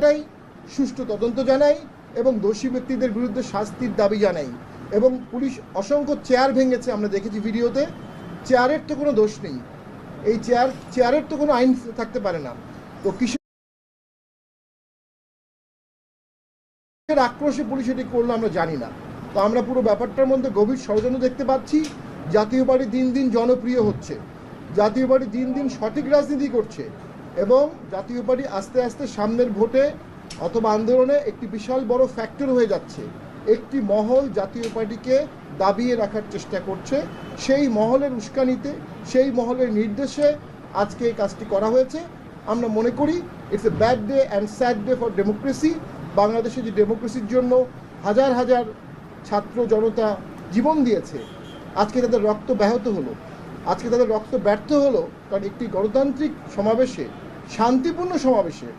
জানাই, সুষ্ঠু তদন্ত জানাই এবং দোষী ব্যক্তিদের বিরুদ্ধে শাস্তির দাবি জানাই। এবং পুলিশ অসংখ্য চেয়ার ভেঙেছে, আমরা দেখেছি ভিডিওতে। চেয়ারের তো কোনো দোষ নেই, এই চেয়ারের তো কোনো আইন থাকতে পারে না। তো কিসের আক্রোশে পুলিশ এটি করলো আমরা জানি না। তো আমরা পুরো ব্যাপারটার মধ্যে গভীর ষড়যন্ত্র দেখতে পাচ্ছি। জাতীয় পার্টি দিন দিন জনপ্রিয় হচ্ছে, জাতীয় পার্টি দিন দিন সঠিক রাজনীতি করছে এবং জাতীয় পার্টি আস্তে আস্তে সামনের ভোটে অথবা আন্দোলনে একটি বিশাল বড় ফ্যাক্টর হয়ে যাচ্ছে। একটি মহল জাতীয় পার্টিকে দাবিয়ে রাখার চেষ্টা করছে, সেই মহলের উস্কানিতে, সেই মহলের নির্দেশে আজকে এই কাজটি করা হয়েছে। আমরা মনে করি it's a bad day and sad day for democracy. বাংলাদেশে যে ডেমোক্রেসির জন্য হাজার হাজার ছাত্র জনতা জীবন দিয়েছে, আজকে তাদের রক্ত ব্যাহত হলো, আজকে তাদের রক্ত ব্যর্থ হলো। কারণ একটি গণতান্ত্রিক সমাবেশে, শান্তিপূর্ণ সমাবেশে